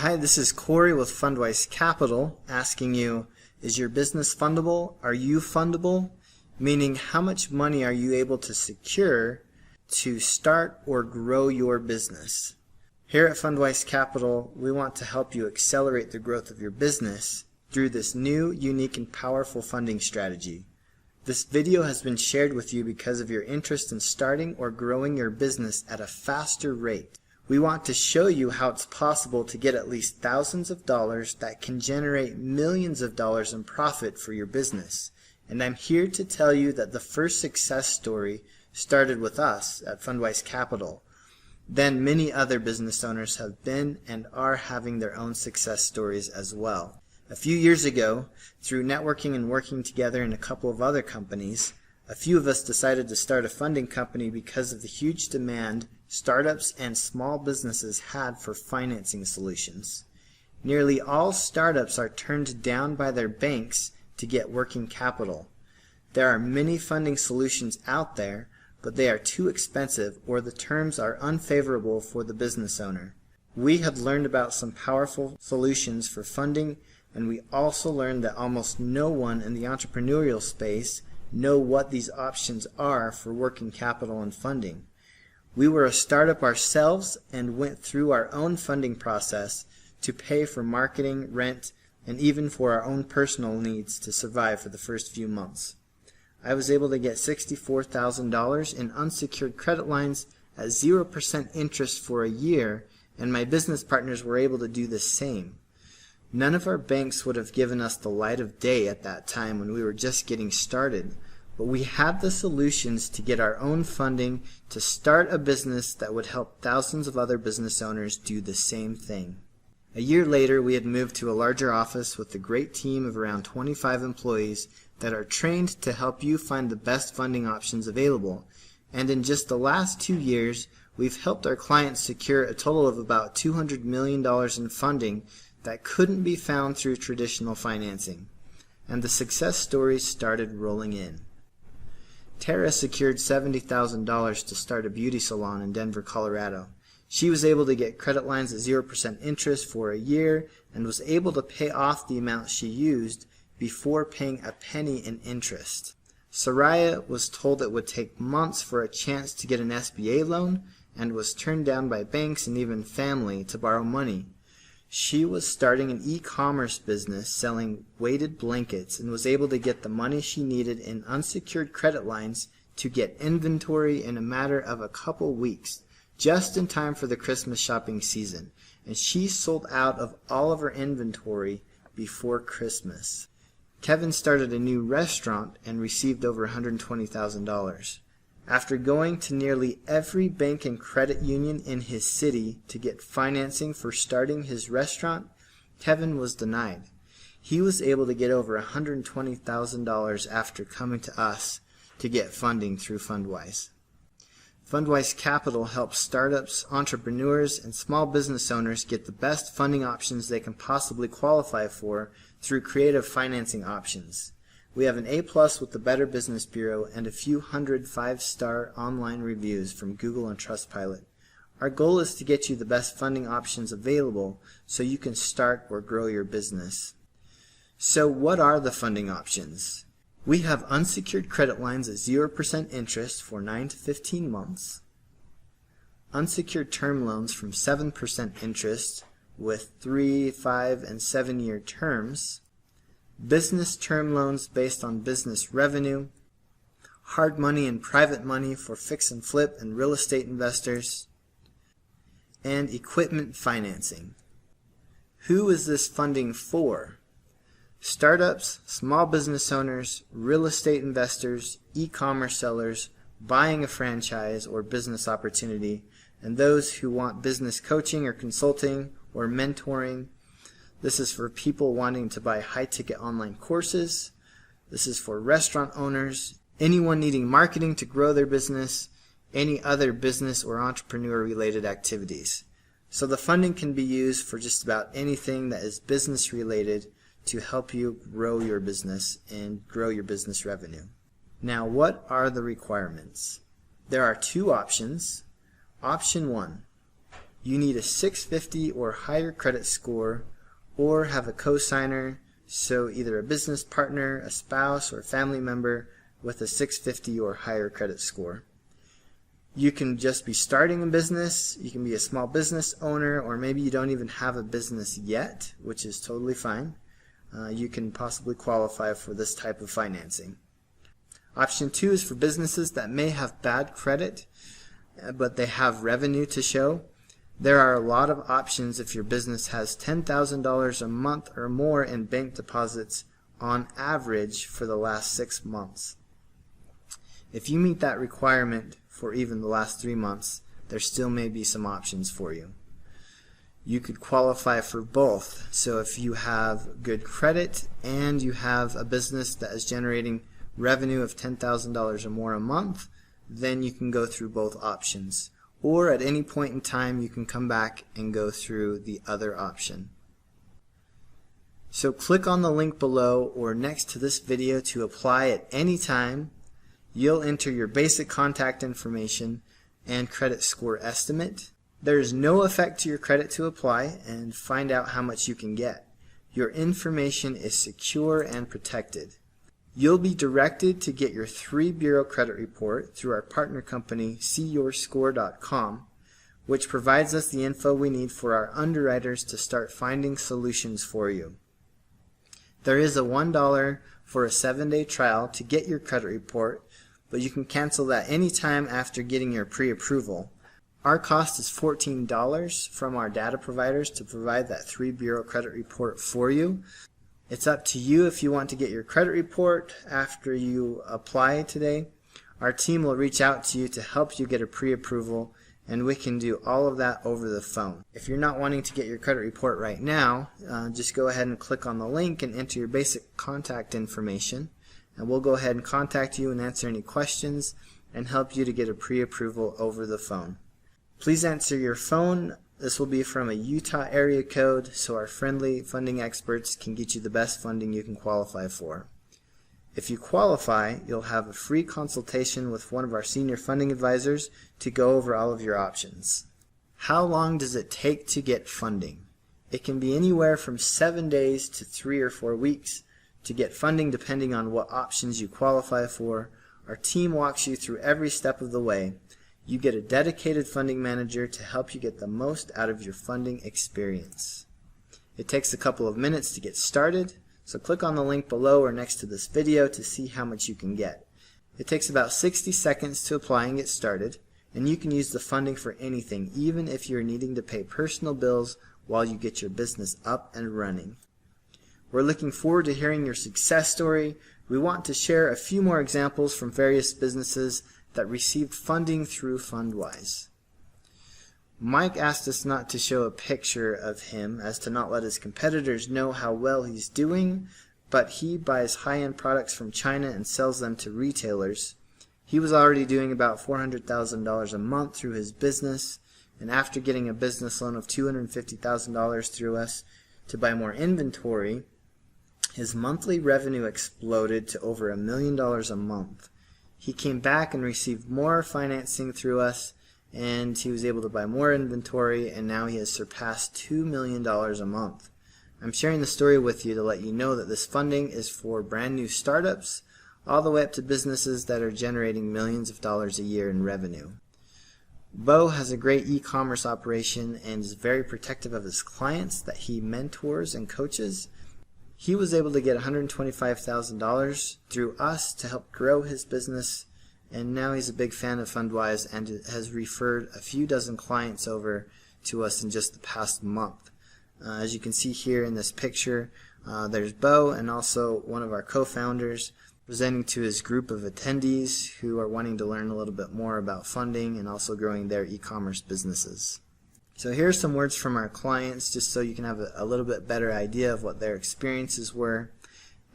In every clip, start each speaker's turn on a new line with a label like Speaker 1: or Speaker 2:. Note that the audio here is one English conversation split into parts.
Speaker 1: Hi, this is Corey with Fundwise Capital asking you, is your business fundable? Are you fundable? Meaning, how much money are you able to secure to start or grow your business? Here at Fundwise Capital, we want to help you accelerate the growth of your business through this new, unique, and powerful funding strategy. This video has been shared with you because of your interest in starting or growing your business at a faster rate. We want to show you how it's possible to get at least thousands of dollars that can generate millions of dollars in profit for your business. And I'm here to tell you that the first success story started with us at Fundwise Capital. Then many other business owners have been and are having their own success stories as well. A few years ago, through networking and working together in a couple of other companies, a few of us decided to start a funding company because of the huge demand startups and small businesses had for financing solutions. Nearly all startups are turned down by their banks to get working capital. There are many funding solutions out there, but they are too expensive or the terms are unfavorable for the business owner. We have learned about some powerful solutions for funding, and we also learned that almost no one in the entrepreneurial space know what these options are for working capital and funding. We were a startup ourselves and went through our own funding process to pay for marketing, rent, and even for our own personal needs to survive for the first few months. I was able to get $64,000 in unsecured credit lines at 0% interest for a year, and my business partners were able to do the same. None of our banks would have given us the light of day at that time when we were just getting started, but we had the solutions to get our own funding to start a business that would help thousands of other business owners do the same thing. A year later, we had moved to a larger office with a great team of around 25 employees that are trained to help you find the best funding options available. And in just the last 2 years, we've helped our clients secure a total of about $200 million in funding that couldn't be found through traditional financing. And the success stories started rolling in. Tara secured $70,000 to start a beauty salon in Denver, Colorado. She was able to get credit lines at 0% interest for a year and was able to pay off the amount she used before paying a penny in interest. Soraya was told it would take months for a chance to get an SBA loan and was turned down by banks and even family to borrow money. She was starting an e-commerce business selling weighted blankets and was able to get the money she needed in unsecured credit lines to get inventory in a matter of a couple weeks, just in time for the Christmas shopping season. And she sold out of all of her inventory before Christmas. Kevin started a new restaurant and received over $120,000. After going to nearly every bank and credit union in his city to get financing for starting his restaurant, Kevin was denied. He was able to get over $120,000 after coming to us to get funding through Fundwise. Fundwise Capital helps startups, entrepreneurs, and small business owners get the best funding options they can possibly qualify for through creative financing options. We have an A+ with the Better Business Bureau and a few hundred 5-star online reviews from Google and Trustpilot. Our goal is to get you the best funding options available so you can start or grow your business. So what are the funding options? We have unsecured credit lines at 0% interest for 9 to 15 months, unsecured term loans from 7% interest with 3, 5, and 7-year terms, business term loans based on business revenue, hard money and private money for fix and flip and real estate investors, and equipment financing. Who is this funding for? Startups, small business owners, real estate investors, e-commerce sellers, buying a franchise or business opportunity, and those who want business coaching or consulting or mentoring. This is for people wanting to buy high-ticket online courses. This is for restaurant owners, anyone needing marketing to grow their business, any other business or entrepreneur-related activities. So the funding can be used for just about anything that is business-related to help you grow your business and grow your business revenue. Now, what are the requirements? There are two options. Option 1. you need a 650 or higher credit score or have a co-signer, so either a business partner, a spouse, or a family member with a 650 or higher credit score. You can just be starting a business, you can be a small business owner, or maybe you don't even have a business yet, which is totally fine. You can possibly qualify for this type of financing. Option 2 is for businesses that may have bad credit, but they have revenue to show. There are a lot of options if your business has $10,000 a month or more in bank deposits on average for the last 6 months. If you meet that requirement for even the last 3 months, there still may be some options for you. You could qualify for both. So if you have good credit and you have a business that is generating revenue of $10,000 or more a month, then you can go through both options. Or at any point in time you can come back and go through the other option. So click on the link below or next to this video to apply at any time. You'll enter your basic contact information and credit score estimate. There is no effect to your credit to apply and find out how much you can get. Your information is secure and protected. You'll be directed to get your 3-bureau credit report through our partner company, seeyourscore.com, which provides us the info we need for our underwriters to start finding solutions for you. There is a $1 for a 7-day trial to get your credit report, but you can cancel that anytime after getting your pre-approval. Our cost is $14 from our data providers to provide that 3-bureau credit report for you. It's up to you if you want to get your credit report after you apply today. Our team will reach out to you to help you get a pre-approval, and we can do all of that over the phone. If you're not wanting to get your credit report right now, just go ahead and click on the link and enter your basic contact information, and we'll go ahead and contact you and answer any questions and help you to get a pre-approval over the phone. Please answer your phone. This will be from a Utah area code, so our friendly funding experts can get you the best funding you can qualify for. If you qualify, you'll have a free consultation with one of our senior funding advisors to go over all of your options. How long does it take to get funding? It can be anywhere from 7 days to 3 or 4 weeks to get funding depending on what options you qualify for. Our team walks you through every step of the way. You get a dedicated funding manager to help you get the most out of your funding experience. It takes a couple of minutes to get started, so click on the link below or next to this video to see how much you can get. It takes about 60 seconds to apply and get started, and you can use the funding for anything, even if you're needing to pay personal bills while you get your business up and running. We're looking forward to hearing your success story. We want to share a few more examples from various businesses that received funding through Fundwise. Mike asked us not to show a picture of him as to not let his competitors know how well he's doing, but he buys high-end products from China and sells them to retailers. He was already doing about $400,000 a month through his business, and after getting a business loan of $250,000 through us to buy more inventory, his monthly revenue exploded to over $1 million a month. He came back and received more financing through us, and he was able to buy more inventory, and now he has surpassed $2 million a month. I'm sharing the story with you to let you know that this funding is for brand new startups all the way up to businesses that are generating millions of dollars a year in revenue. Bo has a great e-commerce operation and is very protective of his clients that he mentors and coaches. He was able to get $125,000 through us to help grow his business, and now he's a big fan of Fundwise and has referred a few dozen clients over to us in just the past month. As you can see here in this picture, there's Bo and also one of our co-founders presenting to his group of attendees who are wanting to learn a little bit more about funding and also growing their e-commerce businesses. So here's some words from our clients just so you can have a little bit better idea of what their experiences were.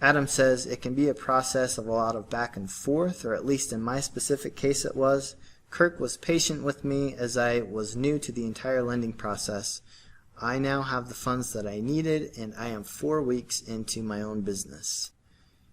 Speaker 1: Adam says, it can be a process of a lot of back and forth, or at least in my specific case it was. Kirk was patient with me as I was new to the entire lending process. I now have the funds that I needed, and I am 4 weeks into my own business.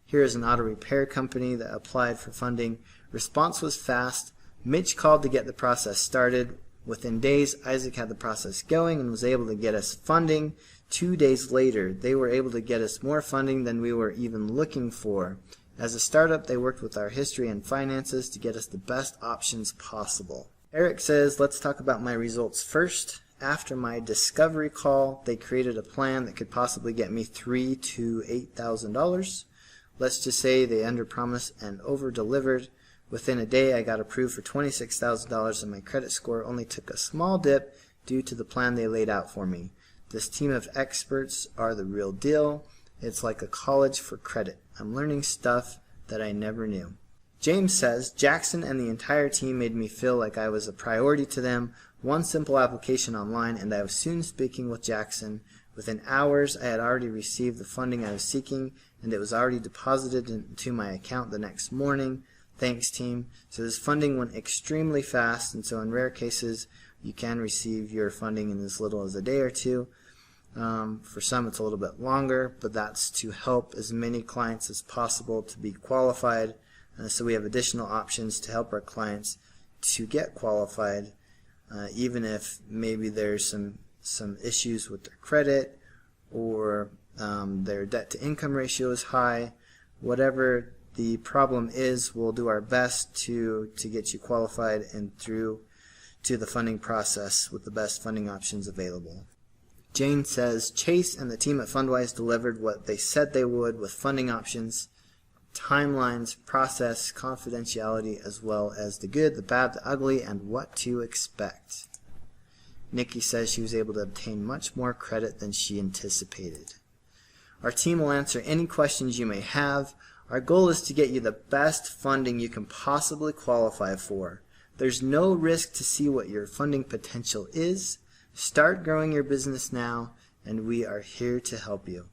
Speaker 1: Here is an auto repair company that applied for funding. Response was fast. Mitch called to get the process started. Within days, Isaac had the process going and was able to get us funding. 2 days later, they were able to get us more funding than we were even looking for. As a startup, they worked with our history and finances to get us the best options possible. Eric says, let's talk about my results first. After my discovery call, they created a plan that could possibly get me $3,000 to $8,000. Let's just say they underpromised and over-delivered. Within a day, I got approved for $26,000 and my credit score only took a small dip due to the plan they laid out for me. This team of experts are the real deal. It's like a college for credit. I'm learning stuff that I never knew. James says, Jackson and the entire team made me feel like I was a priority to them. One simple application online and I was soon speaking with Jackson. Within hours, I had already received the funding I was seeking and it was already deposited into my account the next morning. Thanks, team. So this funding went extremely fast, and so in rare cases, you can receive your funding in as little as a day or two. For some, it's a little bit longer, but that's to help as many clients as possible to be qualified. So we have additional options to help our clients to get qualified, even if maybe there's some issues with their credit or their debt-to-income ratio is high. Whatever the problem is, we'll do our best to get you qualified and through to the funding process with the best funding options available. Jane says, Chase and the team at Fundwise delivered what they said they would with funding options, timelines, process, confidentiality, as well as the good, the bad, the ugly, and what to expect. Nikki says she was able to obtain much more credit than she anticipated. Our team will answer any questions you may have. Our goal is to get you the best funding you can possibly qualify for. There's no risk to see what your funding potential is. Start growing your business now, and we are here to help you.